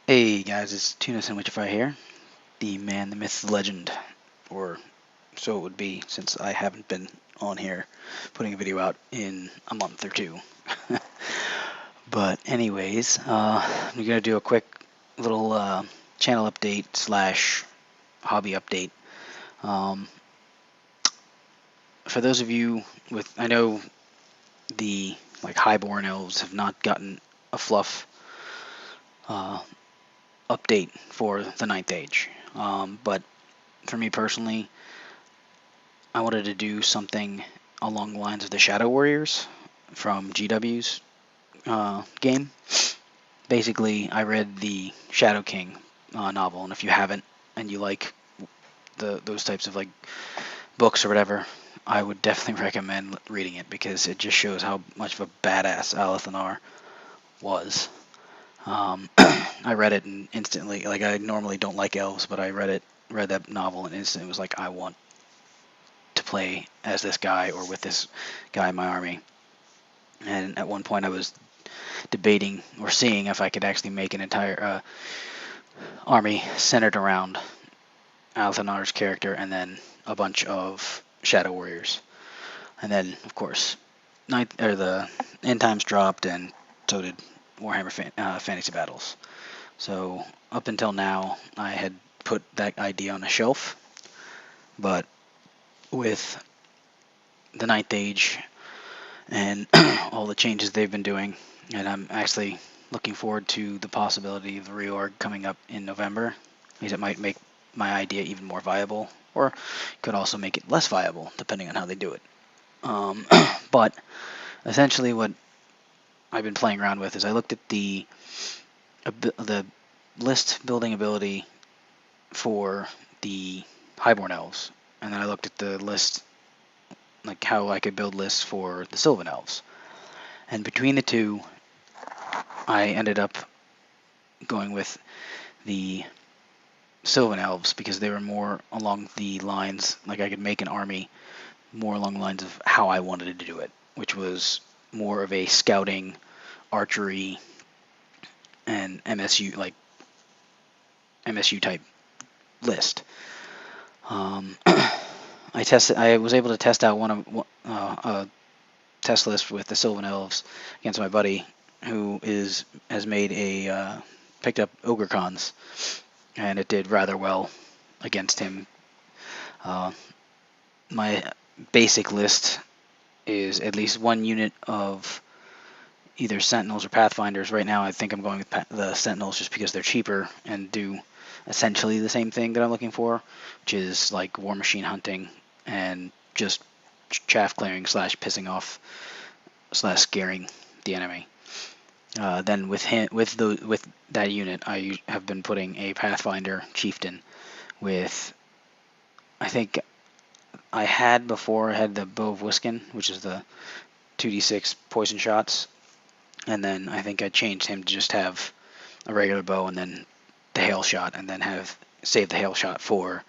Hey guys, it's Tuna Sandwichify here, the man, the myth, the legend, or so it would be since I haven't been on here putting a video out in a month or two. But anyways, I'm gonna do a quick little channel update slash hobby update. Um, for those of you I know the highborn elves have not gotten a fluff uh, update for the Ninth Age, but for me personally, I wanted to do something along the lines of the Shadow Warriors from GW's game. Basically, I read the Shadow King novel, and if you haven't and you like those types of books or whatever, I would definitely recommend reading it because it just shows how much of a badass Alathanar was. I read it and instantly, I normally don't like elves, but I read that novel, and instantly was like, I want to play as this guy or with this guy in my army. And at one point I was debating or seeing if I could actually make an entire army centered around Althanar's character and then a bunch of Shadow Warriors. And then, of course, the end times dropped, and so did Warhammer Fantasy Battles. So up until now, I had put that idea on a shelf, but with the Ninth Age and all the changes they've been doing, and I'm actually looking forward to the possibility of the reorg coming up in November, because it might make my idea even more viable, or could also make it less viable, depending on how they do it. But essentially what I've been playing around with is I looked at the list building ability for the Highborn Elves, and then I looked at the list, like how I could build lists for the Sylvan Elves. And between the two, I ended up going with the Sylvan Elves because they were more along the lines, like I could make an army more along the lines of how I wanted to do it, which was more of a scouting, archery, and MSU type list. I was able to test out a test list with the Sylvan Elves against my buddy, who has made picked up Ogre Cons, and it did rather well against him. My basic list is at least one unit of either Sentinels or Pathfinders. Right now, I think I'm going with the Sentinels just because they're cheaper and do essentially the same thing that I'm looking for, which is like war machine hunting and just chaff clearing / pissing off / scaring the enemy. Then with that unit, I have been putting a Pathfinder Chieftain with, I think I had the Bow of Wiskin, which is the 2d6 poison shots, and then I think I changed him to just have a regular bow and then the hail shot, and then save the hail shot for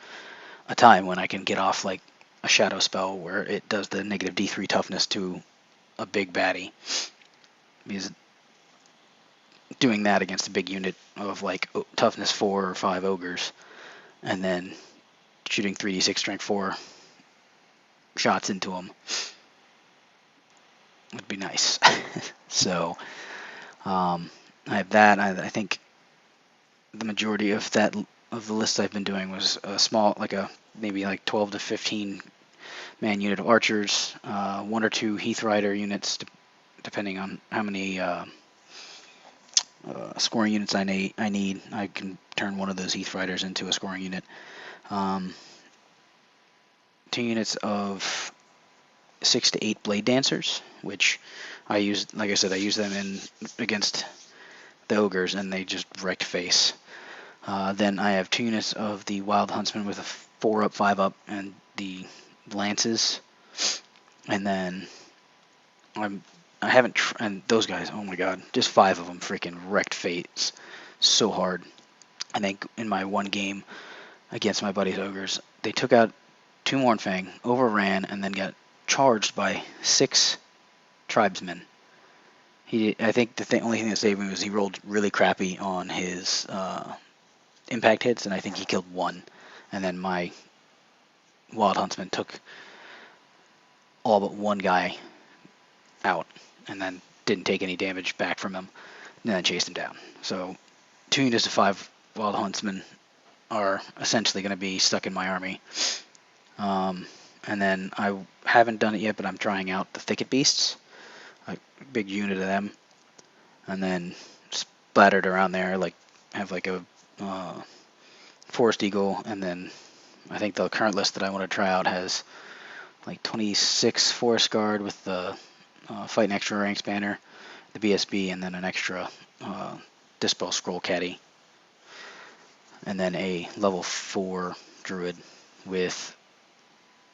a time when I can get off like a shadow spell where it does the negative D3 toughness to a big baddie. Because doing that against a big unit of like toughness 4 or 5 ogres, and then shooting 3d6 strength 4 shots into them would be nice. So I have that. I think the majority of the list I've been doing was a small, maybe 12 to 15 man unit of archers, 1 or 2 Heath Rider units, depending on how many scoring units I need. I can turn one of those Heath Riders into a scoring unit. 2 units of 6 to 8 Blade Dancers, which I used, like I said, I used them against the ogres, and they just wrecked face. Then I have 2 units of the Wild Huntsman with a 4-up, 5-up, and the lances. And then I haven't, and those guys, oh my god, just 5 of them freaking wrecked face so hard. I think in my one game against my buddy's ogres, they took out 2 Mournfang, overran, and then got charged by 6 tribesmen I think the only thing that saved me was he rolled really crappy on his impact hits, and I think he killed one. And then my Wild Huntsman took all but one guy out, and then didn't take any damage back from him, and then chased him down. So 2 units of 5 Wild Huntsmen are essentially going to be stuck in my army. And then I haven't done it yet, but I'm trying out the Thicket Beasts, a big unit of them, and then splattered around there, like have like a Forest Eagle, and then I think the current list that I want to try out has like 26 Forest Guard with the Fight and Extra Ranks banner, the BSB, and then an extra Dispel Scroll Caddy, and then a level 4 Druid with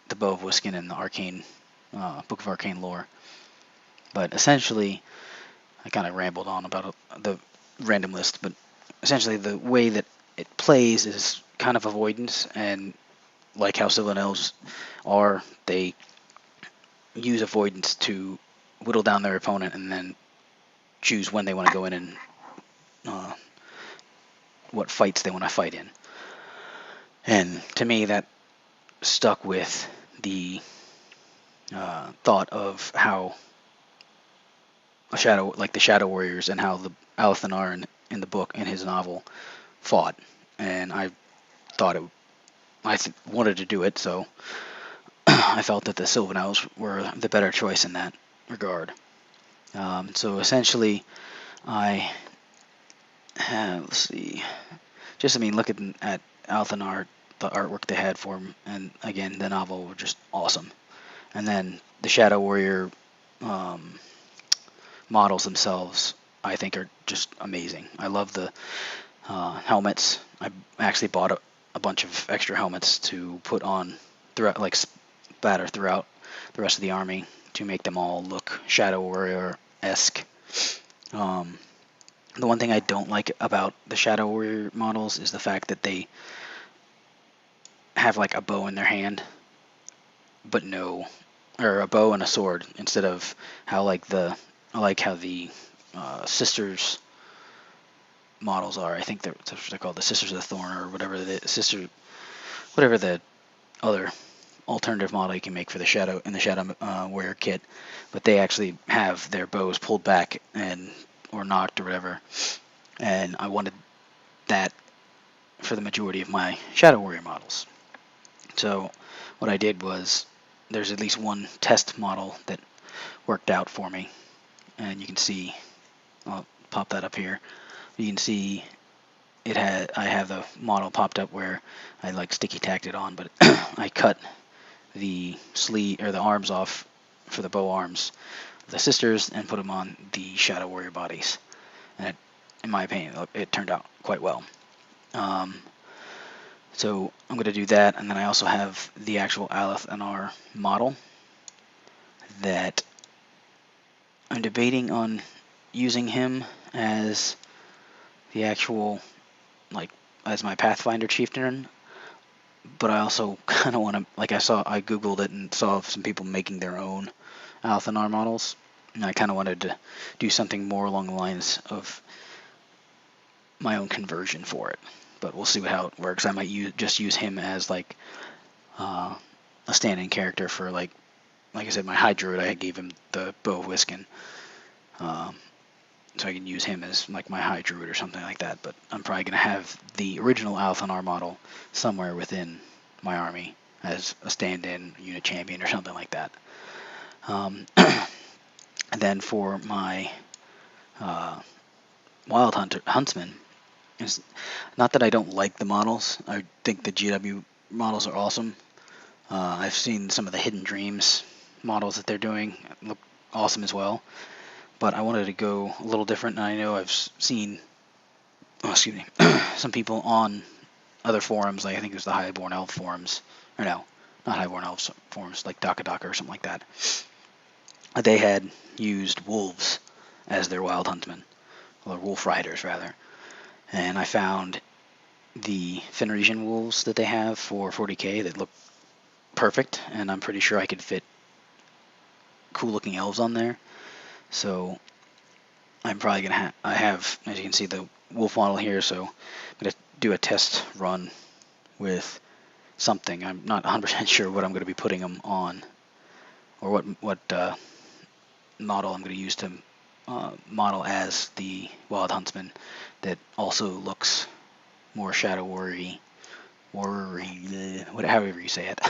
the Bow of Wiskin and the Arcane Book of Arcane Lore. But essentially, I kind of rambled on about the random list, but essentially the way that it plays is kind of avoidance, and like how Sylvan Elves are, they use avoidance to whittle down their opponent and then choose when they want to go in and what fights they want to fight in. And to me, that stuck with the thought of how the Shadow Warriors and how the Alathanar in the book, in his novel, fought. And I thought wanted to do it, so I felt that the Sylvan Elves were the better choice in that regard. So essentially, I have, let's see, just looking at Althanar, the artwork they had for him, and again the novel were just awesome. And then the Shadow Warrior models themselves, I think, are just amazing. I love the helmets. I actually bought a bunch of extra helmets to put on throughout, like spatter throughout the rest of the army to make them all look Shadow Warrior-esque. The one thing I don't like about the Shadow Warrior models is the fact that they have like a bow in their hand, but or a bow and a sword instead of how I like how the sisters models are. I think that's what they're called, the Sisters of the Thorn, or whatever the other alternative model you can make for the Shadow Warrior kit. But they actually have their bows pulled back or knocked or whatever, and I wanted that for the majority of my Shadow Warrior models. So what I did was, there's at least one test model that worked out for me, and you can see, I'll pop that up here. You can see I have the model popped up where I like sticky tacked it on, but I cut the sleeve or the arms off for the bow arms of the sisters and put them on the Shadow Warrior bodies, and in my opinion, it turned out quite well. So I'm going to do that, and then I also have the actual Alathanar model that I'm debating on using him as the actual, as my Pathfinder chieftain, but I also kind of want to, I Googled it and saw some people making their own Alathanar models, and I kind of wanted to do something more along the lines of my own conversion for it. But we'll see how it works. I might just use him as a stand-in character for like I said, my High Druid. I gave him the Bow of Wiskin, so I can use him as like my High Druid or something like that. But I'm probably gonna have the original Alathanar model somewhere within my army as a stand-in unit champion or something like that. And then for my Wild Huntsman. It's not that I don't like the models. I think the GW models are awesome. I've seen some of the Hidden Dreams models that they're doing look awesome as well. But I wanted to go a little different, and I know I've seen, some people on other forums, like I think it was the Highborn Elf forums, or no, not Highborn Elf forums, like Daka Daka or something like that. They had used wolves as their Wild Huntsmen, or wolf riders rather. And I found the Fenrisian wolves that they have for 40k that look perfect, and I'm pretty sure I could fit cool looking elves on there. So I'm probably gonna I have, as you can see, the wolf model here, so I'm gonna do a test run with something. I'm not 100% sure what I'm gonna be putting them on, or what model I'm gonna use to model as the Wild Huntsman that also looks more shadow warrior, however you say it.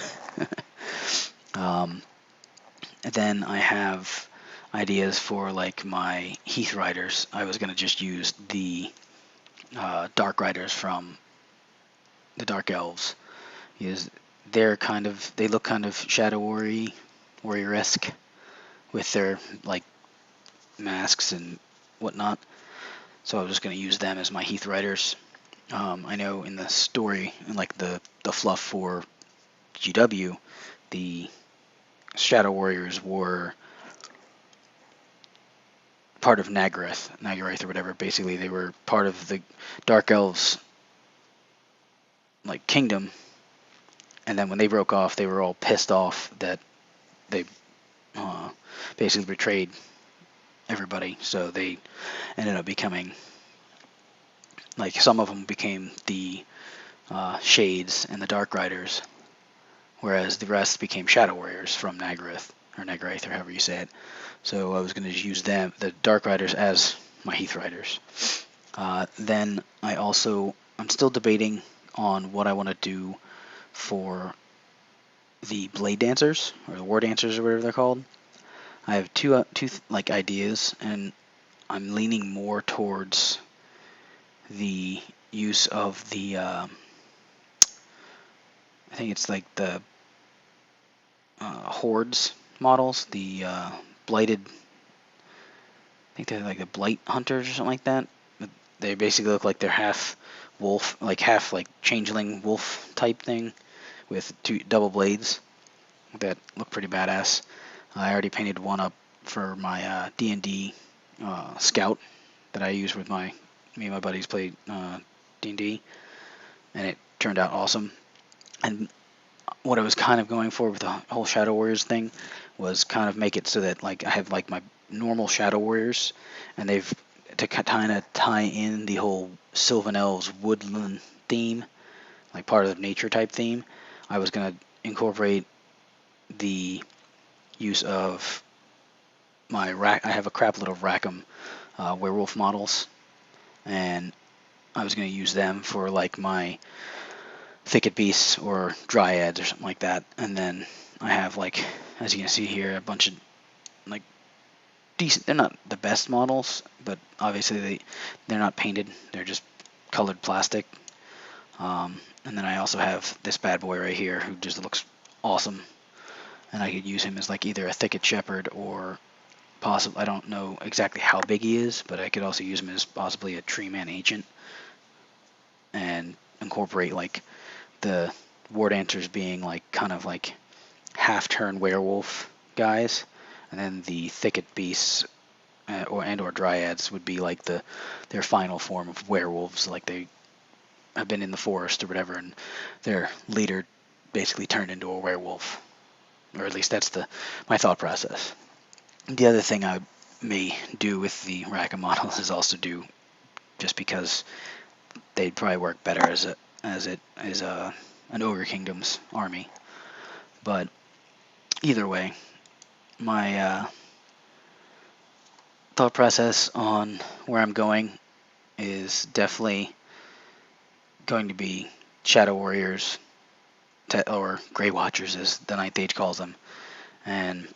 Then I have ideas for like my Heath Riders. I was gonna just use the Dark Riders from the Dark Elves. Is they look kind of shadow warrior-esque with their like masks and whatnot. So I was just gonna use them as my Heath Riders. I know in the story, in like the fluff for GW, the Shadow Warriors were part of Nagarath or whatever. Basically, they were part of the Dark Elves like kingdom, and then when they broke off, they were all pissed off that they basically betrayed everybody. So they ended up becoming like some of them became the Shades and the Dark Riders, whereas the rest became Shadow Warriors from Nagarath or however you say it. So I was going to use them, the Dark Riders, as my Heath Riders. Then I'm still debating on what I want to do for the Blade Dancers or the War Dancers or whatever they're called. I have two like ideas, and I'm leaning more towards the use of the I think it's like the Hordes models, the blighted. I think they're like the Blight Hunters or something like that. They basically look like they're half wolf, like half like changeling wolf type thing, with two double blades that look pretty badass. I already painted one up for my D&D scout that I use with me and my buddies play D&D, and it turned out awesome. And what I was kind of going for with the whole Shadow Warriors thing was kind of make it so that like I have like my normal Shadow Warriors, and they've to kind of tie in the whole Sylvan Elves woodland theme, like part of the nature type theme. I was gonna incorporate the use of my I have a crap load of Rackham werewolf models, and I was gonna use them for like my thicket beasts or dryads or something like that. And then I have, like, as you can see here, a bunch of like decent. They're not the best models, but obviously they're not painted. They're just colored plastic. And then I also have this bad boy right here who just looks awesome, and I could use him as like either a thicket shepherd or possibly, I don't know exactly how big he is, but I could also use him as possibly a tree man ancient and incorporate like the War Dancers being like kind of like half-turn werewolf guys, and then the thicket beasts or dryads would be like their final form of werewolves, like they have been in the forest or whatever, and their leader basically turned into a werewolf, or at least that's my thought process. The other thing I may do with the Rackham models is also do, just because they'd probably work better as an Ogre Kingdom's army. But either way, my thought process on where I'm going is definitely going to be Shadow Warriors, or Grey Watchers as the Ninth Age calls them, and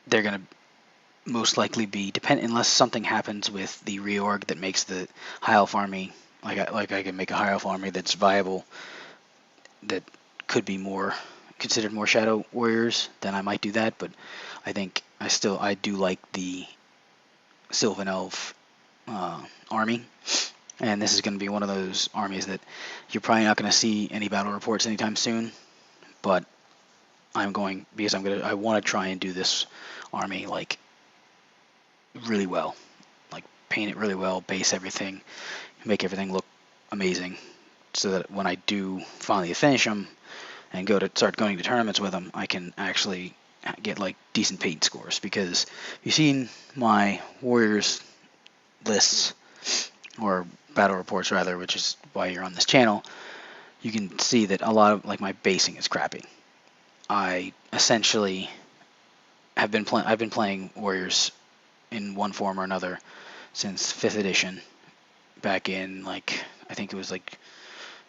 they're going to most likely be unless something happens with the reorg that makes the High Elf army, like I can make a High Elf army that's viable, that could be considered more Shadow Warriors, then I might do that. But I think I do like the Sylvan Elf army, and this is going to be one of those armies that you're probably not going to see any battle reports anytime soon. But I want to try and do this army like really well, like paint it really well, base everything, make everything look amazing, so that when I do finally finish them and start going to tournaments with them, I can actually get like decent paint scores, because you've seen my Warriors lists, or battle reports rather, which is why you're on this channel. You can see that a lot of like my basing is crappy. I essentially have been I've been playing Warriors in one form or another since 5th edition, back in like, I think it was like,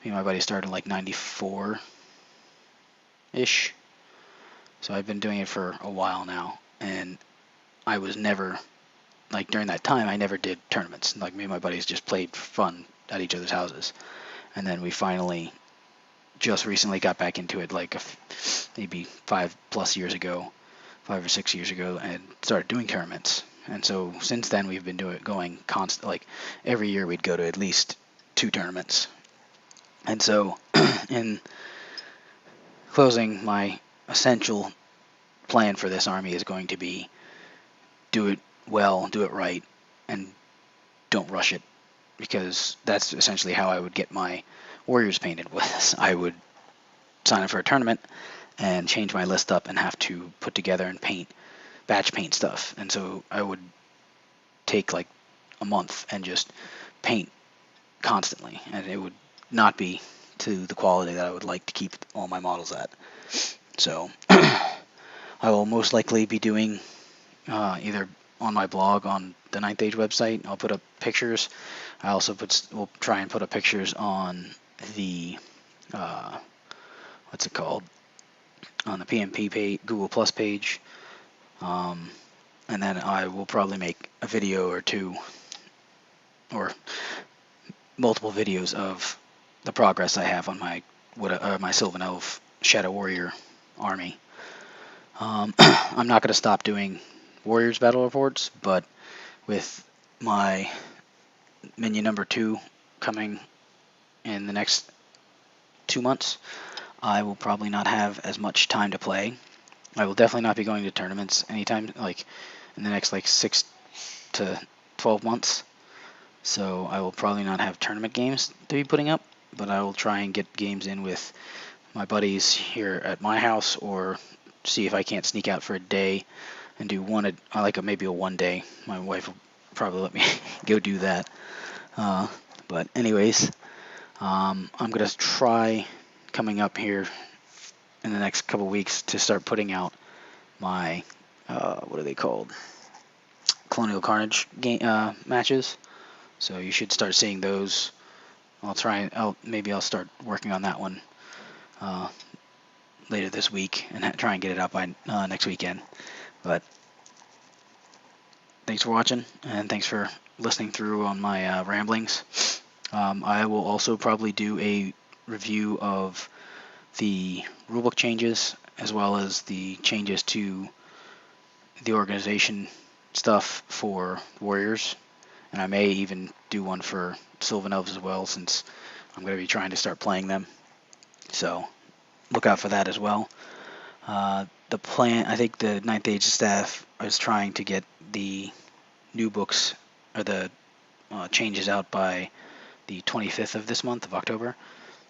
me and my buddy started in like 94 ish. So I've been doing it for a while now, and I was never, like, during that time I never did tournaments. Like, me and my buddies just played for fun at each other's houses, and then we finally just recently got back into it, like maybe 5+ years ago, 5 or 6 years ago, and started doing tournaments. And so since then we've been going constant, like every year we'd go to at least 2 tournaments. And so in closing, my essential plan for this army is going to be do it well, do it right, and don't rush it, because that's essentially how I would get my Warriors painted with this. I would sign up for a tournament and change my list up and have to put together and batch paint stuff. And so I would take like a month and just paint constantly, and it would not be to the quality that I would like to keep all my models at. So I will most likely be doing either on my blog on the Ninth Age website. I'll put up pictures. I also will try and put up pictures on the what's it called, on the PMP page, Google Plus page, and then I will probably make a video or two, or multiple videos of the progress I have on my Sylvan Elf Shadow Warrior army. I'm not going to stop doing Warriors battle reports, but with my minion number 2 coming in the next 2 months, I will probably not have as much time to play. I will definitely not be going to tournaments anytime, like in the next like 6 to 12 months. So I will probably not have tournament games to be putting up, but I will try and get games in with my buddies here at my house, or see if I can't sneak out for a day and do maybe a 1 day. My wife will probably let me go do that. But anyways, I'm going to try coming up here in the next couple weeks to start putting out my, what are they called? Colonial Carnage matches. So you should start seeing those. Maybe I'll start working on that one later this week and try and get it out by next weekend. But thanks for watching, and thanks for listening through on my ramblings. I will also probably do a review of the rulebook changes, as well as the changes to the organization stuff for Warriors, and I may even do one for Sylvan Elves as well, since I'm going to be trying to start playing them. So look out for that as well. The plan, I think the Ninth Age staff is trying to get the new books, or the changes out by the 25th of this month of October.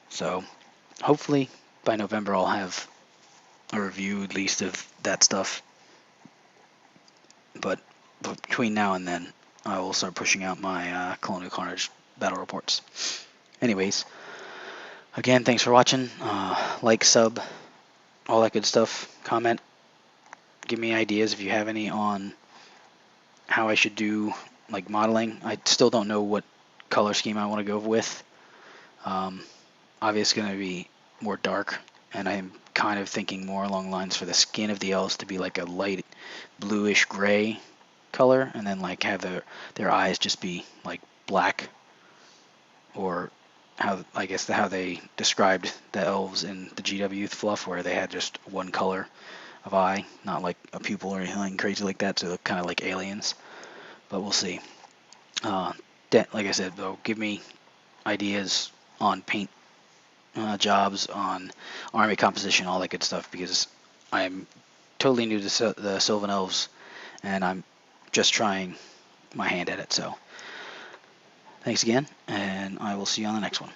So hopefully by November I'll have a review at least of that stuff. But between now and then, I will start pushing out my Colonial Carnage battle reports. Anyways, again, thanks for watching. Like, sub, all that good stuff. Comment. Give me ideas if you have any on how I should do like modeling. I still don't know what color scheme I want to go with. Obviously, it's going to be more dark, and I'm kind of thinking more along the lines for the skin of the elves to be like a light bluish gray color, and then like have their eyes just be like black, or how they described the elves in the GW fluff, where they had just one color of eye, not like a pupil or anything crazy like that, so they're kind of like aliens. But we'll see. Like I said, though, give me ideas on paint jobs, on army composition, all that good stuff, because I'm totally new to the Sylvan Elves, and I'm just trying my hand at it. So thanks again, and I will see you on the next one.